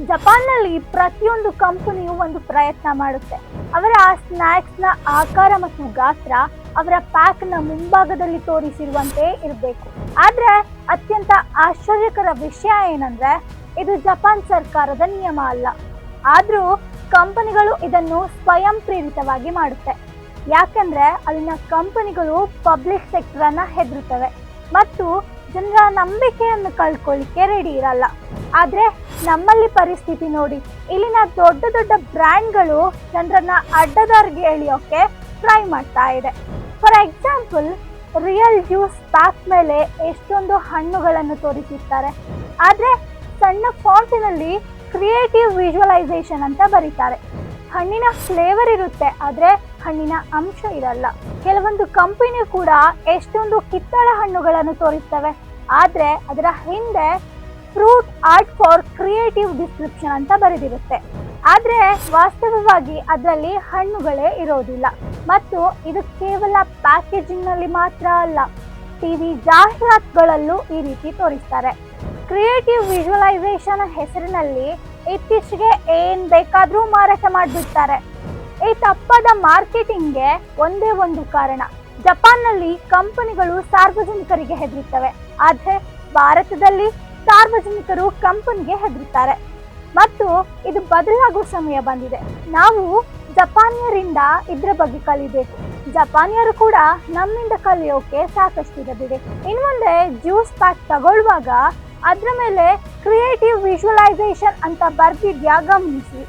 ಜಪಾನ್ನಲ್ಲಿ ಪ್ರತಿಯೊಂದು ಕಂಪನಿಯು ಒಂದು ಪ್ರಯತ್ನ ಮಾಡುತ್ತೆ. ಅವರ ಸ್ನ್ಯಾಕ್ಸ್ನ ಆಕಾರ ಮತ್ತು ಗಾತ್ರ ಅವರ ಪ್ಯಾಕ್ನ ಮುಂಭಾಗದಲ್ಲಿ ತೋರಿಸಿರುವಂತೆ ಇರಬೇಕು. ಆದರೆ ಅತ್ಯಂತ ಆಶ್ಚರ್ಯಕರ ವಿಷಯ ಏನಂದ್ರೆ, ಇದು ಜಪಾನ್ ಸರ್ಕಾರದ ನಿಯಮ ಅಲ್ಲ. ಆದರೂ ಕಂಪನಿಗಳು ಇದನ್ನು ಸ್ವಯಂ ಪ್ರೇರಿತವಾಗಿ ಮಾಡುತ್ತೆ. ಯಾಕಂದ್ರೆ ಅಲ್ಲಿನ ಕಂಪನಿಗಳು ಪಬ್ಲಿಕ್ ಸೆಕ್ಟರನ್ನ ಹೆದರುತ್ತವೆ ಮತ್ತು ಜನರ ನಂಬಿಕೆಯನ್ನು ಕಳ್ಕೊಳ್ಳಿಕ್ಕೆ ರೆಡಿ ಇರಲ್ಲ. ಆದರೆ ನಮ್ಮಲ್ಲಿ ಪರಿಸ್ಥಿತಿ ನೋಡಿ, ಇಲ್ಲಿನ ದೊಡ್ಡ ದೊಡ್ಡ ಬ್ರ್ಯಾಂಡ್ಗಳು ಜನರನ್ನ ಅಡ್ಡದಾರಿಗೆ ಎಳೆಯೋಕೆ ಟ್ರೈ ಮಾಡ್ತಾ ಇದೆ. For example, real juice pack ಮೇಲೆ ಎಷ್ಟೊಂದು ಹಣ್ಣುಗಳನ್ನು ತೋರಿಸಿರ್ತಾರೆ, ಆದರೆ ಸಣ್ಣ ಫಾಂಟಿನಲ್ಲಿ ಕ್ರಿಯೇಟಿವ್ ವಿಜುವಲೈಸೇಷನ್ ಅಂತ ಬರೀತಾರೆ. ಹಣ್ಣಿನ ಫ್ಲೇವರ್ ಇರುತ್ತೆ, ಆದರೆ ಹಣ್ಣಿನ ಅಂಶ ಇರಲ್ಲ. ಕೆಲವೊಂದು ಕಂಪನಿ ಕೂಡ ಎಷ್ಟೊಂದು ಕಿತ್ತಳೆ ಹಣ್ಣುಗಳನ್ನು ತೋರಿಸ್ತವೆ, ಆದರೆ ಅದರ ಹಿಂದೆ fruit art for creative description ಅಂತ ಬರೆದಿರುತ್ತೆ. ಆದರೆ ವಾಸ್ತವವಾಗಿ ಅದರಲ್ಲಿ ಹಣ್ಣುಗಳೇ ಇರೋದಿಲ್ಲ. ಮತ್ತು ಇದು ಕೇವಲ ಪ್ಯಾಕೇಜಿಂಗ್ನಲ್ಲಿ ಮಾತ್ರ ಅಲ್ಲ, ಟಿವಿ ಜಾಹೀರಾತುಗಳಲ್ಲೂ ಈ ರೀತಿ ತೋರಿಸ್ತಾರೆ. ಕ್ರಿಯೇಟಿವ್ ವಿಜುವಲೈಸೇಷನ್ ಹೆಸರಿನಲ್ಲಿ ಇತ್ತೀಚೆಗೆ ಏನ್ ಬೇಕಾದರೂ ಮಾರಾಟ ಮಾಡಿಬಿಡ್ತಾರೆ. ಈ ತಪ್ಪಾದ ಮಾರ್ಕೆಟಿಂಗ್ಗೆ ಒಂದೇ ಒಂದು ಕಾರಣ: ಜಪಾನ್ನಲ್ಲಿ ಕಂಪನಿಗಳು ಸಾರ್ವಜನಿಕರಿಗೆ ಹೆದರುತ್ತವೆ, ಆದರೆ ಭಾರತದಲ್ಲಿ ಸಾರ್ವಜನಿಕರು ಕಂಪನಿಗೆ ಹೆದರುತ್ತಾರೆ. ಮತ್ತು ಇದು ಬದಲಾಗುವ ಸಮಯ ಬಂದಿದೆ. ನಾವು ಜಪಾನಿಯರಿಂದ ಇದ್ರ ಬಗ್ಗೆ ಕಲಿಬೇಕು. ಜಪಾನಿಯರು ಕೂಡ ನಮ್ಮಿಂದ ಕಲಿಯೋಕೆ ಸಾಕಷ್ಟಿದೆ ಬಿಡಿ. ಇನ್ಮುಂದೆ ಜ್ಯೂಸ್ ಪ್ಯಾಕ್ ತಗೊಳ್ಳುವಾಗ ಅದ್ರ ಮೇಲೆ ಕ್ರಿಯೇಟಿವ್ ವಿಜುವಲೈಸೇಷನ್ ಅಂತ ಬರ್ದಿದ್ಯಾ ಗಮನಿಸಿ.